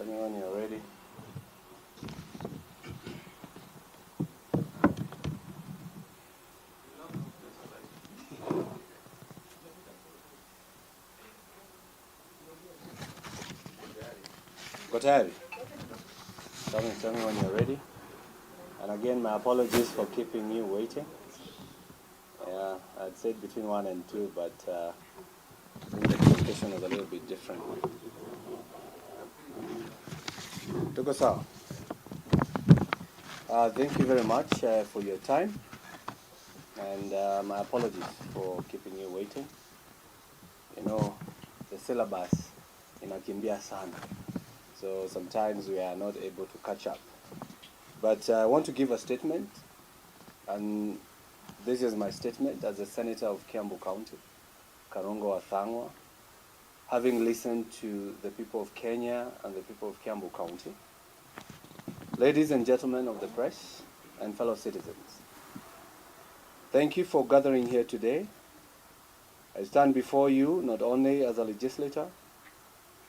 Tell me when you're ready. Go ahead. Tell me when you're ready. And again, my apologies for keeping you waiting. Yeah, I'd said between 1 and 2, but I think the communication was a little bit different. Tuko sawa. Thank you very much for your time, and my apologies for keeping you waiting. You know, the syllabus inakimbia sana, so sometimes we are not able to catch up. But I want to give a statement, and this is my statement as a senator of Kiambu County, Karongo wa Thang'wa, having listened to the people of Kenya and the people of Kiambu County. Ladies and gentlemen of the press and fellow citizens, thank you for gathering here today. I stand before you not only as a legislator,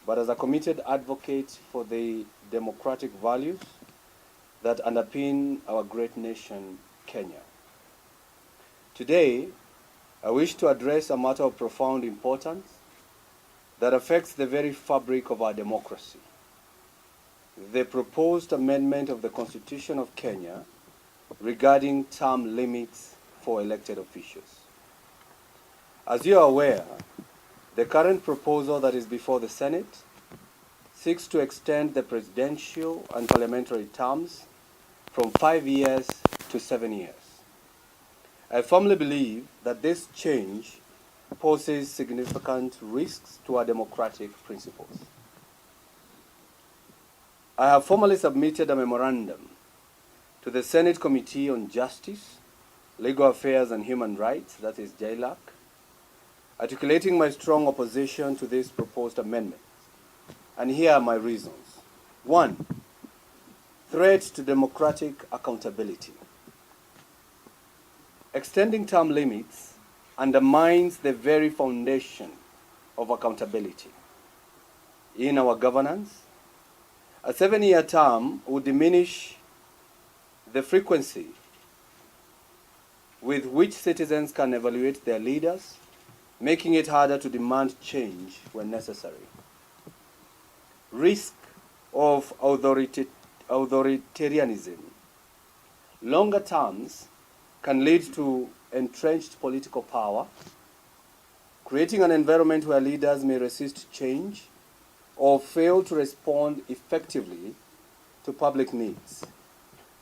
but as a committed advocate for the democratic values that underpin our great nation, Kenya. Today, I wish to address a matter of profound importance that affects the very fabric of our democracy: the proposed amendment of the Constitution of Kenya regarding term limits for elected officials. As you are aware, the current proposal that is before the Senate seeks to extend the presidential and parliamentary terms from 5 years to 7 years. I firmly believe that this change poses significant risks to our democratic principles. I have formally submitted a memorandum to the Senate Committee on Justice, Legal Affairs and Human Rights, that is JLAC, articulating my strong opposition to this proposed amendment. And here are my reasons. 1, threat to democratic accountability. Extending term limits undermines the very foundation of accountability in our governance. A 7-year term would diminish the frequency with which citizens can evaluate their leaders, making it harder to demand change when necessary. Risk of authoritarianism. Longer terms can lead to entrenched political power, creating an environment where leaders may resist change or fail to respond effectively to public needs.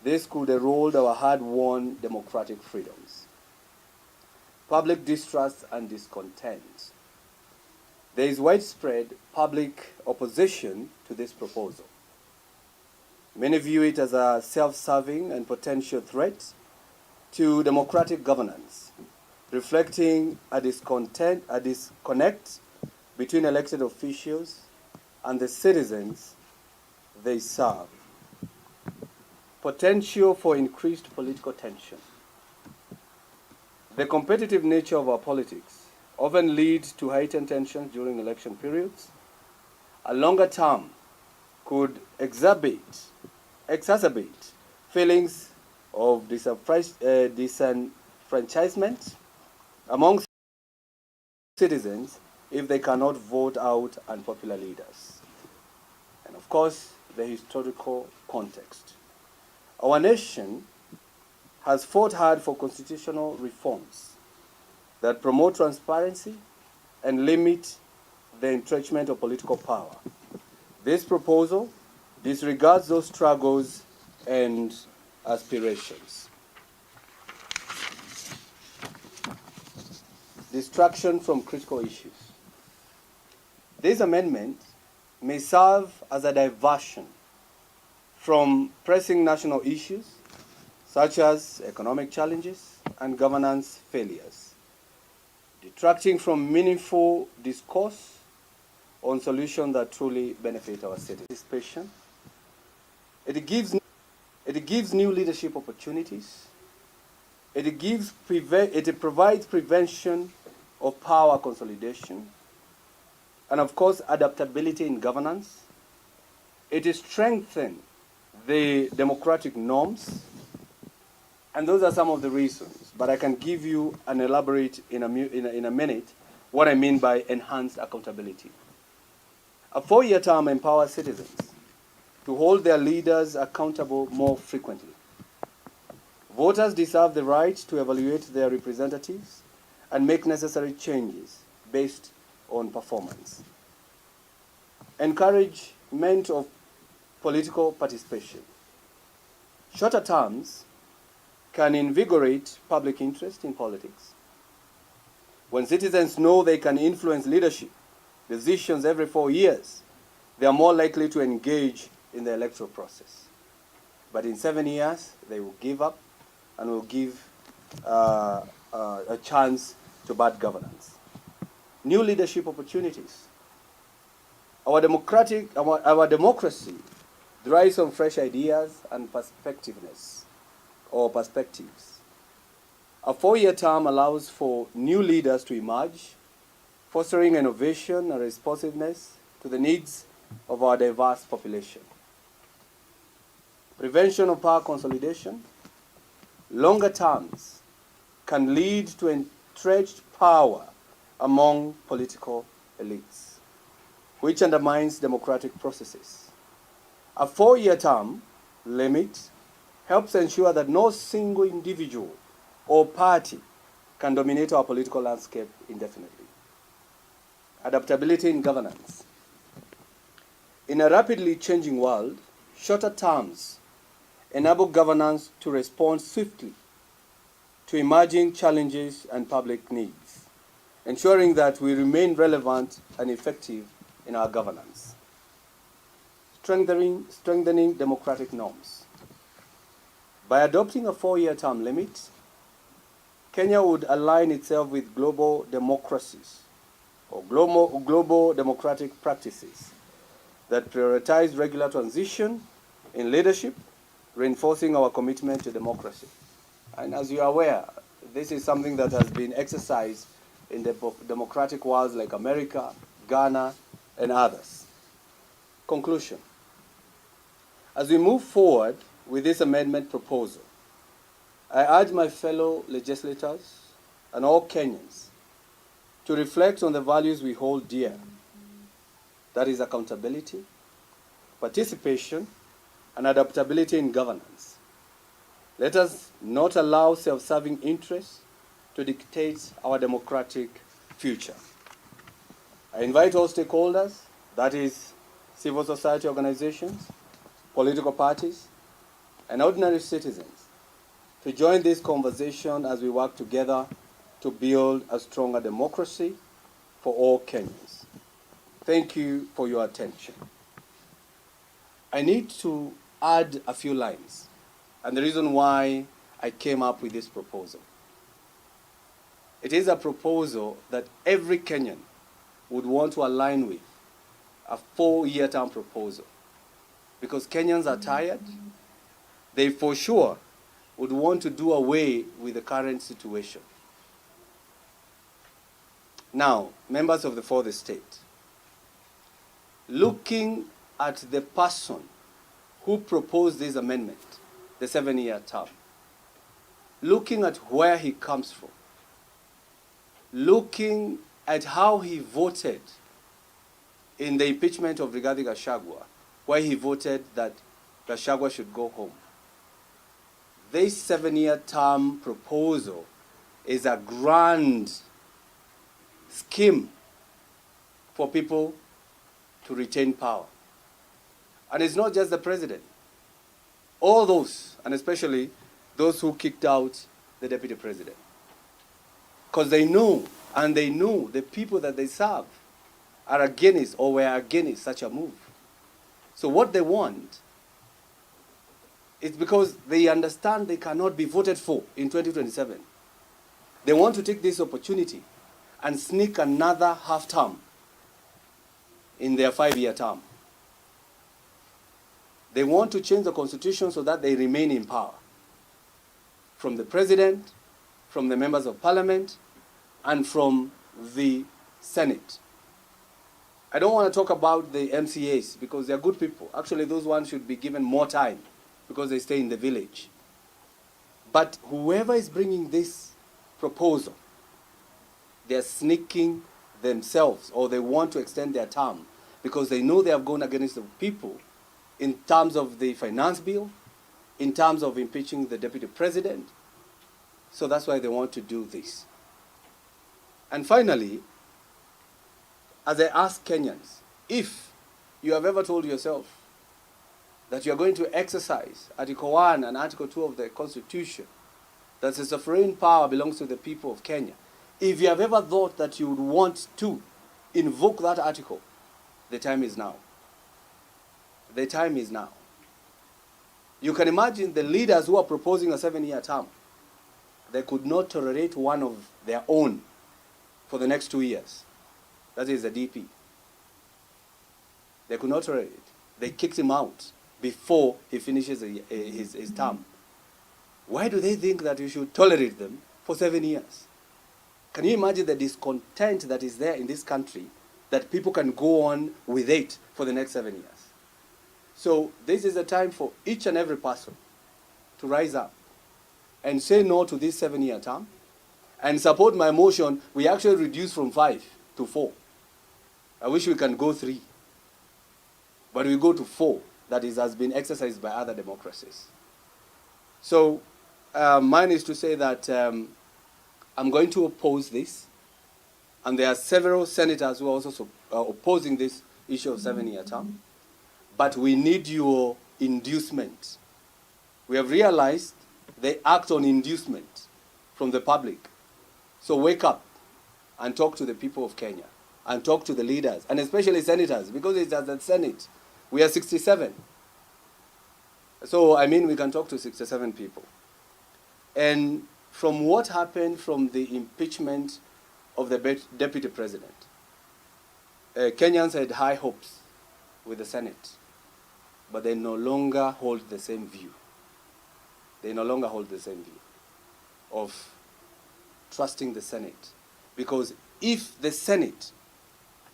This could erode our hard-won democratic freedoms. Public distrust and discontent. There is widespread public opposition to this proposal. Many view it as a self-serving and potential threat to democratic governance, reflecting a disconnect between elected officials and the citizens they serve. Potential for increased political tension. The competitive nature of our politics often leads to heightened tensions during election periods. A longer term could exacerbate feelings of disenfranchisement among citizens if they cannot vote out unpopular leaders. And of course, the historical context. Our nation has fought hard for constitutional reforms that promote transparency and limit the entrenchment of political power. This proposal disregards those struggles and aspirations. Distraction from critical issues. This amendment may serve as a diversion from pressing national issues such as economic challenges and governance failures, detracting from meaningful discourse on solutions that truly benefit our citizens. It gives new leadership opportunities. It provides prevention of power consolidation, and of course adaptability in governance. It is strengthen the democratic norms, and those are some of the reasons. But I can give you and elaborate in a minute what I mean by enhanced accountability. A 4-year term empowers citizens to hold their leaders accountable more frequently. Voters deserve the right to evaluate their representatives and make necessary changes based on performance. Encouragement of political participation. Shorter terms can invigorate public interest in politics. When citizens know they can influence leadership decisions every 4 years, they are more likely to engage in the electoral process. But in 7 years, they will give up and will give a chance to bad governance. New leadership opportunities. Our democracy thrives on fresh ideas and perspectives. A 4-year term allows for new leaders to emerge, fostering innovation and responsiveness to the needs of our diverse population. Prevention of power consolidation. Longer terms can lead to entrenched power among political elites, which undermines democratic processes. A 4-year term limit helps ensure that no single individual or party can dominate our political landscape indefinitely. Adaptability in governance. In a rapidly changing world, shorter terms enable governance to respond swiftly to emerging challenges and public needs, ensuring that we remain relevant and effective in our governance. Strengthening democratic norms. By adopting a 4-year term limit, Kenya would align itself with global democracies or global democratic practices that prioritize regular transition in leadership, reinforcing our commitment to democracy. And as you are aware, this is something that has been exercised in the democratic worlds like America, Ghana, and others. Conclusion. As we move forward with this amendment proposal, I urge my fellow legislators and all Kenyans to reflect on the values we hold dear. That is accountability, participation, and adaptability in governance. Let us not allow self-serving interests to dictate our democratic future. I invite all stakeholders, that is civil society organizations, political parties, and ordinary citizens, to join this conversation as we work together to build a stronger democracy for all Kenyans. Thank you for your attention. I need to add a few lines, and the reason why I came up with this proposal. It is a proposal that every Kenyan would want to align with, a 4-year term proposal, because Kenyans are tired. They for sure would want to do away with the current situation. Now, members of the fourth estate, looking at the person who proposed this amendment, the 7-year term, looking at where he comes from, looking at how he voted in the impeachment of Rigathi Gachagua, where he voted that Gachagua should go home. This 7-year term proposal is a grand scheme for people to retain power. And it's not just the president. All those, and especially those who kicked out the deputy president. Because they know, and they know the people that they serve are against or were against such a move. So what they want is because they understand they cannot be voted for in 2027. They want to take this opportunity and sneak another half term in their 5-year term. They want to change the constitution so that they remain in power. From the president, from the members of parliament, and from the Senate. I don't want to talk about the MCAs because they're good people. Actually, those ones should be given more time because they stay in the village. But whoever is bringing this proposal, they're sneaking themselves, or they want to extend their term because they know they have gone against the people in terms of the finance bill, in terms of impeaching the deputy president. So that's why they want to do this. And finally, as I ask Kenyans, if you have ever told yourself that you are going to exercise Article 1 and Article 2 of the Constitution, that the sovereign power belongs to the people of Kenya, if you have ever thought that you would want to invoke that article, the time is now. The time is now. You can imagine the leaders who are proposing a 7-year term. They could not tolerate one of their own for the next 2 years. That is the DP. They could not tolerate it. They kicked him out before he finishes his term. Why do they think that you should tolerate them for 7 years? Can you imagine the discontent that is there in this country, that people can go on with it for the next 7 years? So this is a time for each and every person to rise up and say no to this 7-year term and support my motion. We actually reduced from 5 to 4. I wish we can go 3. But we go to 4. That has been exercised by other democracies. So mine is to say that I'm going to oppose this. And there are several senators who are also opposing this issue of 7-year term. But we need your inducement. We have realized they act on inducement from the public. So wake up and talk to the people of Kenya and talk to the leaders, and especially senators, because it's at the Senate. We are 67. So, I mean, we can talk to 67 people. And from what happened from the impeachment of the deputy president, Kenyans had high hopes with the Senate, but they no longer hold the same view. They no longer hold the same view of trusting the Senate. Because if the Senate,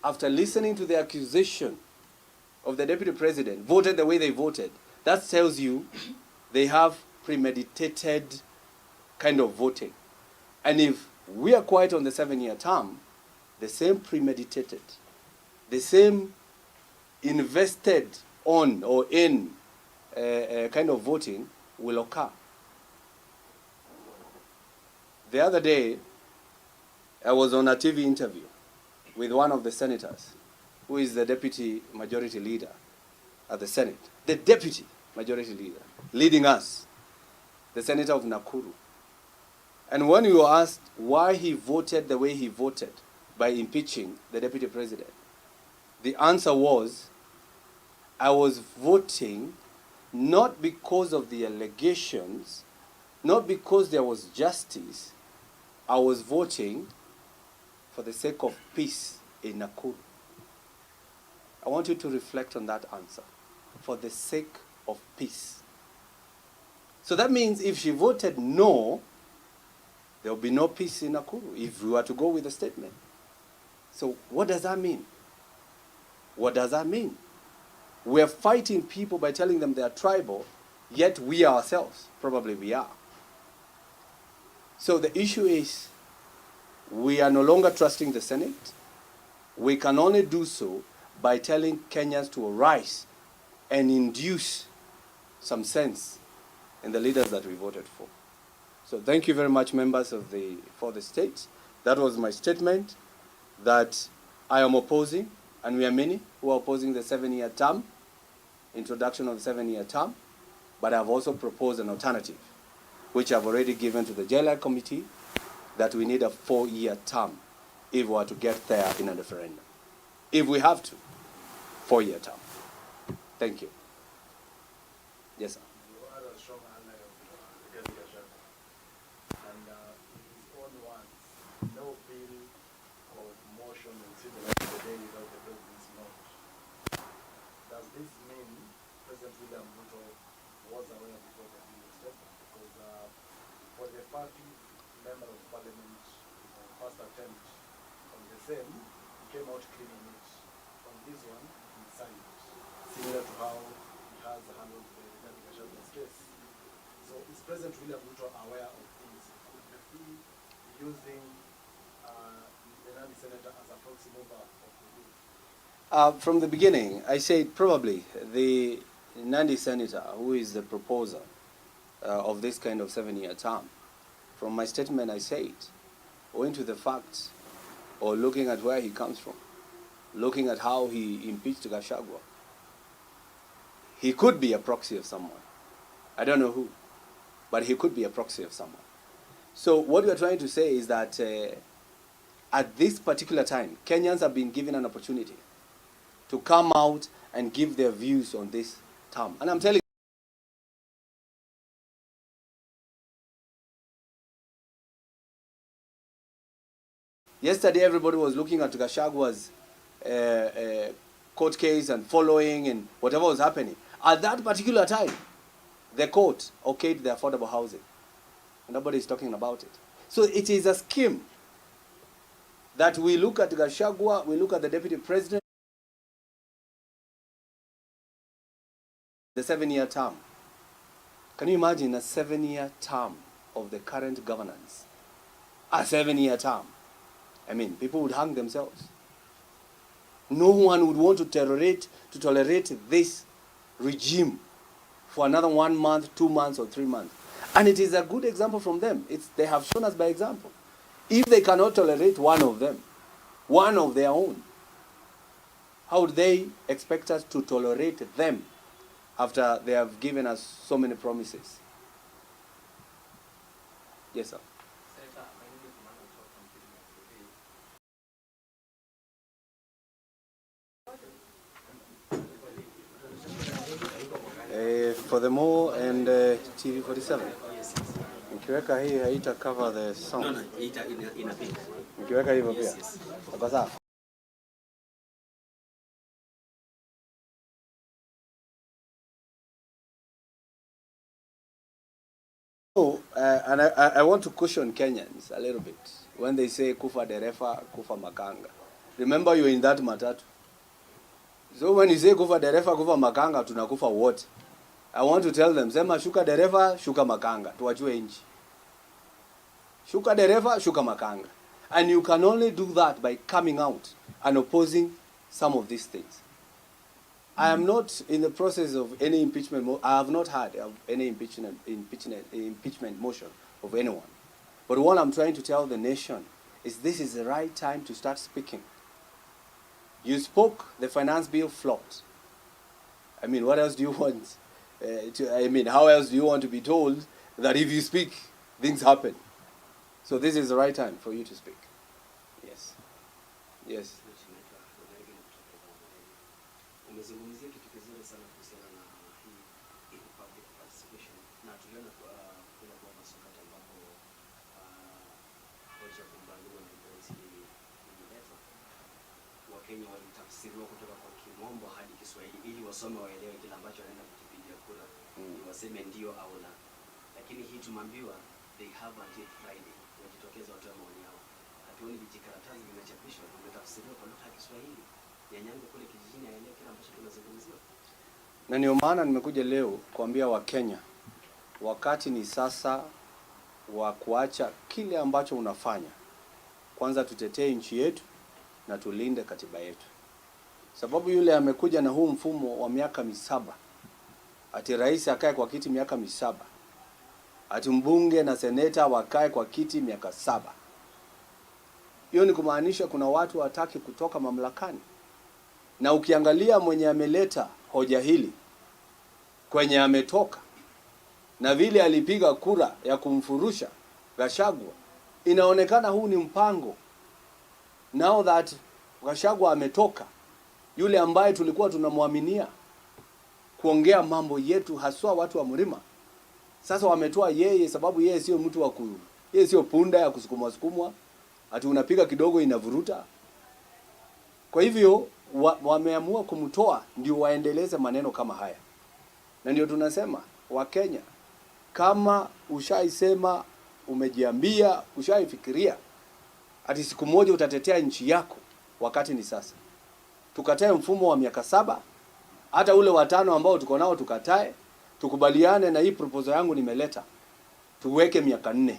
after listening to the accusation of the deputy president, voted the way they voted, that tells you they have premeditated kind of voting. And if we are quiet on the 7-year term, the same premeditated, the same invested on or in kind of voting will occur. The other day, I was on a TV interview with one of the senators, who is the deputy majority leader at the Senate. The deputy majority leader, leading us, the senator of Nakuru. And when we were asked why he voted the way he voted by impeaching the deputy president, the answer was, I was voting not because of the allegations, not because there was justice. I was voting for the sake of peace in Nakuru. I want you to reflect on that answer. For the sake of peace. So that means if she voted no, there will be no peace in Nakuru, if we were to go with the statement. So what does that mean? What does that mean? We are fighting people by telling them they are tribal, yet we ourselves, probably we are. So the issue is, we are no longer trusting the Senate. We can only do so by telling Kenyans to arise and induce some sense in the leaders that we voted for. So thank you very much, members of for the state. That was my statement, that I am opposing, and we are many who are opposing the 7-year term, introduction of the 7-year term, but I've also proposed an alternative, which I've already given to the JLI committee, that we need a 4-year term if we are to get there in a referendum. If we have to, 4-year term. Thank you. Yes, sir. You are a strong ally of the leadership. And his own words, no bill of motion will see the light of the day without the president's note. Does this mean President William Ruto was aware before the bill was taken? Because for the party member of parliament, first attempt on the same, he came out clean on it. On President William Ruto aware of things? Could he be using the Nandi senator as a proxy mover of the bill? From the beginning, I said probably the Nandi senator, who is the proposer of this kind of 7-year term. From my statement, I said, owing to the facts, or looking at where he comes from, looking at how he impeached Gachagua, he could be a proxy of someone. I don't know who, but he could be a proxy of someone. So what we are trying to say is that at this particular time, Kenyans have been given an opportunity to come out and give their views on this term. And I'm telling you, yesterday everybody was looking at Gachagua's court case and following and whatever was happening. At that particular time, the court okayed the affordable housing. Nobody is talking about it. So it is a scheme that we look at Gachagua, we look at the deputy president, the 7-year term. Can you imagine a 7-year term of the current governance? A 7-year term. I mean, people would hang themselves. No one would want to tolerate this regime for another 1 month, 2 months, or 3 months. And it is a good example from them. They have shown us by example. If they cannot tolerate one of them, one of their own, how would they expect us to tolerate them after they have given us so many promises? Yes, sir. Furthermore, and TV 47. Nikiweka hii haita cover the song. No, inapiga. Nikiweka hivyo pia. Sawa sawa. So, and I want to caution Kenyans a little bit when they say kufa dereva, kufa makanga. Remember, you're in that matatu. So when you say kufa dereva, kufa makanga, tunakufa wote. I want to tell them, sema shuka dereva, shuka makanga, tuwajue nchi. Shuka dereva, shuka makanga. And you can only do that by coming out and opposing some of these things. I am not in the process of any impeachment. I have not had any impeachment motion of anyone. But what I'm trying to tell the nation is this is the right time to start speaking. You spoke, the finance bill flopped. I mean, what else do you want? How else do you want to be told that if you speak, things happen? So this is the right time for you to speak. Yes. Yes. Umezungumzia kitu kizuri sana kuhusiana na hii public participation, na tuliona kuna kwa masokati ambapo hoja kumbaliwa na polisi ililetwa. Wakenya walitafsiriwa kutoka kwa Kimombo hadi Kiswahili ili wasome waelewe kile ambacho wanaenda kukipigia kura, ni waseme ndio au la. Lakini hii tumambiwa they have until Friday wajitokeza watoe maoni yao. Hatuoni vijikaratasi vimechapishwa vimetafsiriwa kwa lugha ya Kiswahili. Kule kijijini aelewe kile ambacho tunazungumzia. Na ndio maana nimekuja leo kuambia Wakenya, wakati ni sasa wa kuacha kile ambacho unafanya. Kwanza tutetee nchi yetu na tulinde katiba yetu. Sababu yule amekuja na huu mfumo wa miaka 7. Ati rais akae kwa kiti miaka 7. Ati mbunge na seneta wakae kwa kiti miaka 7. Hiyo ni kumaanisha kuna watu wataki kutoka mamlakani. Na ukiangalia mwenye ameleta hoja hili kwenye ametoka na vile alipiga kura ya kumfurusha Gachagua, inaonekana huu ni mpango. Now that Gachagua ametoka, yule ambaye tulikuwa tunamwaminia kuongea mambo yetu, haswa watu wa mlima, sasa wametoa yeye, sababu yeye sio mtu wa yeye sio punda ya kusukumwa, ati unapiga kidogo inavuruta. Kwa hivyo wameamua kumtoa ndio waendeleze maneno kama haya. Na ndio tunasema Wakenya, kama ushaisema, umejiambia, ushaifikiria ati siku moja utatetea nchi yako, wakati ni sasa. Tukatae mfumo wa miaka 7, hata ule wa 5 ambao tuko nao tukatae, tukubaliane na hii proposal yangu nimeleta tuweke miaka 4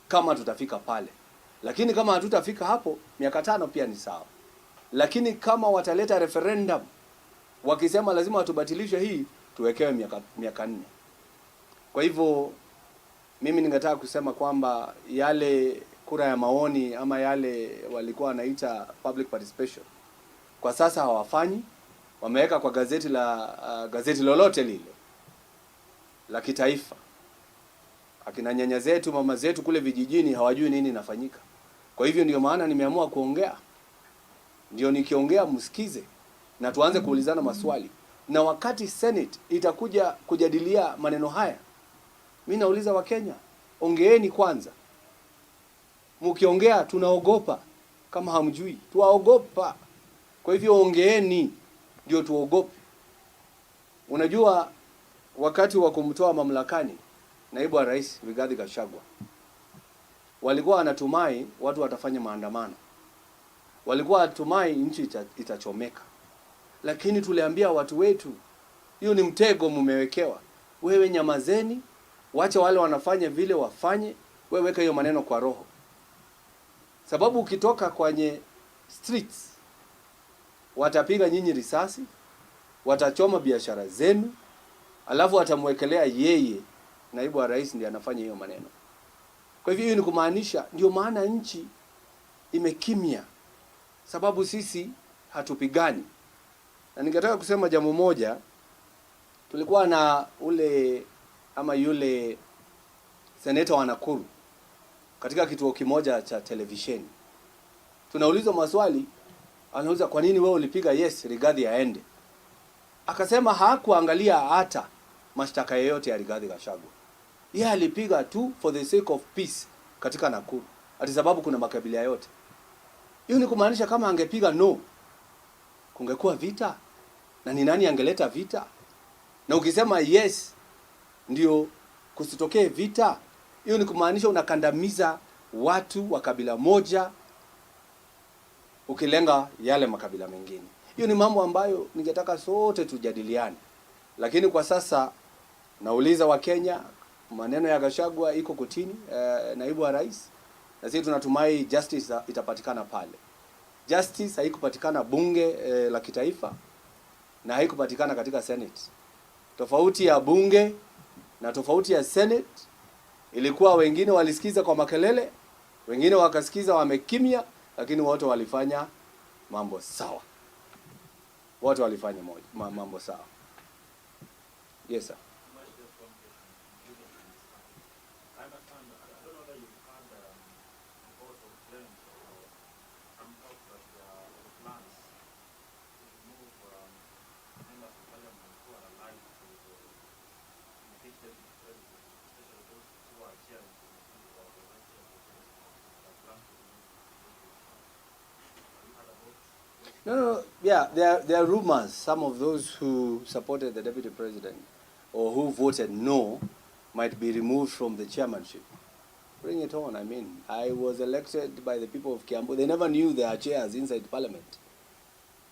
kama tutafika pale, lakini kama hatutafika hapo, miaka 5 pia ni sawa. Lakini kama wataleta referendum wakisema lazima watubatilishe hii, tuwekewe miaka 4. Kwa hivyo mimi ningetaka kusema kwamba yale kura ya maoni ama yale walikuwa wanaita public participation, kwa sasa hawafanyi. Wameweka kwa gazeti lolote lile la kitaifa. Akina nyanya zetu, mama zetu kule vijijini hawajui nini inafanyika. Kwa hivyo ndio maana nimeamua kuongea. Ndio nikiongea msikize na tuanze kuulizana maswali. Na wakati Senate itakuja kujadilia maneno haya, mimi nauliza Wakenya, ongeeni kwanza. Mkiongea tunaogopa, kama hamjui, tuwaogopa. Kwa hivyo ongeeni ndio tuogope. Unajua wakati wa kumtoa mamlakani naibu wa rais Rigathi Gachagua, walikuwa wanatumai watu watafanya maandamano. Walikuwa wanatumai nchi itachomeka. Lakini tuliambia watu wetu, hiyo ni mtego mmewekewa. Wewe nyamazeni, wacha wale wanafanya vile wafanye, wewe weka hiyo maneno kwa roho. Sababu ukitoka kwenye streets, watapiga nyinyi risasi, watachoma biashara zenu, alafu watamwekelea yeye naibu wa rais ndiye anafanya hiyo maneno. Kwa hivyo hiyo ni kumaanisha, ndio maana nchi imekimya, sababu sisi hatupigani. Na ningetaka kusema jambo moja. Tulikuwa na yule seneta wa Nakuru katika kituo kimoja cha televisheni. Tunaulizwa maswali, anauliza kwa nini wewe ulipiga yes Rigathi aende? Akasema hakuangalia hata mashtaka yoyote ya Rigathi Gachagua. Yeye alipiga tu for the sake of peace katika Nakuru, ati sababu kuna makabila yote. Hiyo ni kumaanisha kama angepiga no, kungekuwa vita. Na ni nani angeleta vita? Na ukisema yes ndio kusitokee vita, hiyo ni kumaanisha unakandamiza watu wa kabila moja ukilenga yale makabila mengine. Hiyo ni mambo ambayo ningetaka sote tujadiliane. Lakini kwa sasa nauliza Wakenya, maneno ya Gachagua iko kotini, naibu wa rais, na sisi tunatumai justice itapatikana pale. Justice haikupatikana bunge la kitaifa na haikupatikana katika Senate. Tofauti ya bunge na tofauti ya Senate ilikuwa wengine walisikiza kwa makelele, wengine wakasikiza wamekimya, lakini wote walifanya mambo sawa. Wote walifanya mambo sawa. Yes sir. No. Yeah, there are rumors. Some of those who supported the deputy president or who voted no might be removed from the chairmanship. Bring it on. I mean, I was elected by the people of Kiambu. They never knew there are chairs inside parliament.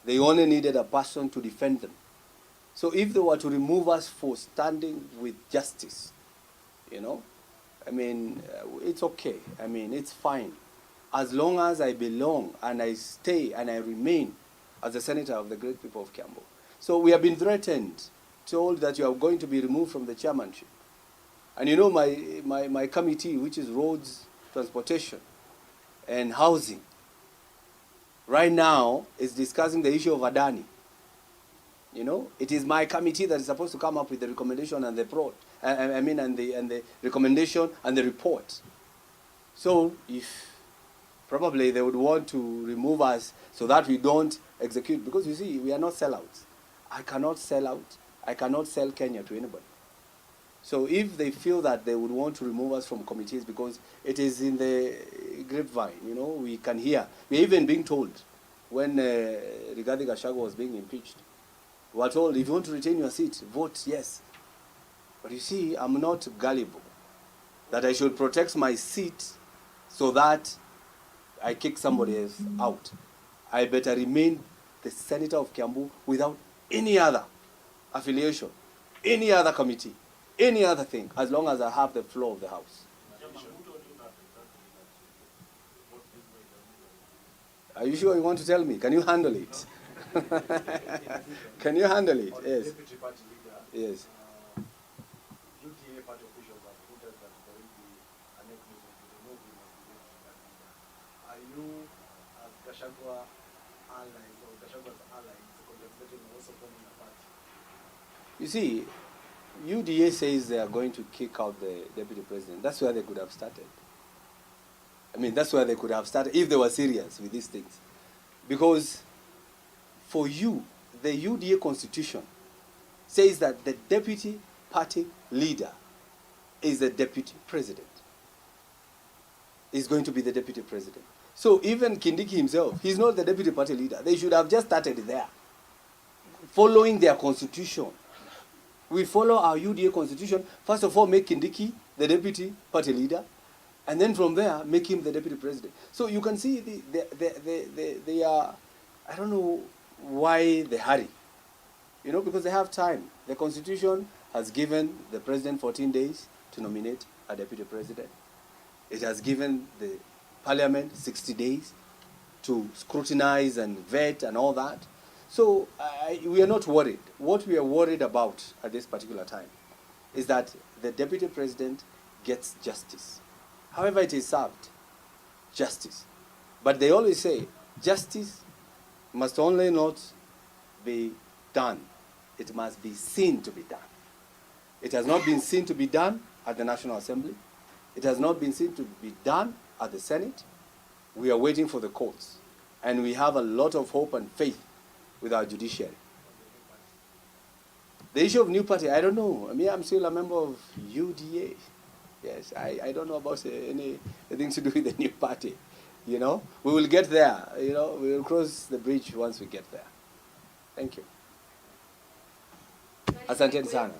They only needed a person to defend them. So if they were to remove us for standing with justice, I mean, it's okay. I mean, it's fine. As long as I belong and I stay and I remain as a senator of the great people of Kiambu. So we have been threatened, told that you are going to be removed from the chairmanship. And my committee, which is roads, transportation, and housing, right now is discussing the issue of Adani. It is my committee that is supposed to come up with the recommendation and the recommendation and the report. So if probably they would want to remove us so that we don't execute, because you see, we are not sellouts. I cannot sell out. I cannot sell Kenya to anybody. So if they feel that they would want to remove us from committees because it is in the grapevine, we can hear. We're even being told when Rigathi Gachagua was being impeached, we were told, if you want to retain your seat, vote yes. But you see, I'm not gullible, that I should protect my seat so that I kick somebody else out. I better remain the senator of Kiambu without any other affiliation, any other committee. any other thing, as long as I have the floor of the House. Are you sure you want to tell me? Can you handle it? Can you handle it? Yes. Deputy party leader, Yes. UTA party officials have voted that there will be an mechanism to remove him as the deputy party leader. Are you, as Gachagua allies or Gachagua's allies, contemplating also forming a party? You see, UDA says they are going to kick out the deputy president. That's where they could have started. I mean, that's where they could have started if they were serious with these things. Because for you, the UDA constitution says that the deputy party leader is the deputy president. Is going to be the deputy president. So even Kindiki himself, he's not the deputy party leader. They should have just started there, following their constitution. We follow our UDA constitution. First of all, make Kindiki the deputy party leader, and then from there, make him the deputy president. So you can see they are, I don't know why they hurry. You know, because they have time. The constitution has given the president 14 days to nominate a deputy president. It has given the parliament 60 days to scrutinize and vet and all that. So we are not worried. What we are worried about at this particular time is that the deputy president gets justice. However it is served, justice. But they always say, justice must only not be done. It must be seen to be done. It has not been seen to be done at the National Assembly. It has not been seen to be done at the Senate. We are waiting for the courts. And we have a lot of hope and faith with our judiciary. The issue of new party, I don't know. I mean, I'm still a member of UDA. Yes, I don't know about anything to do with the new party. You know, we will get there. You know, we will cross the bridge once we get there. Thank you. Asante sana.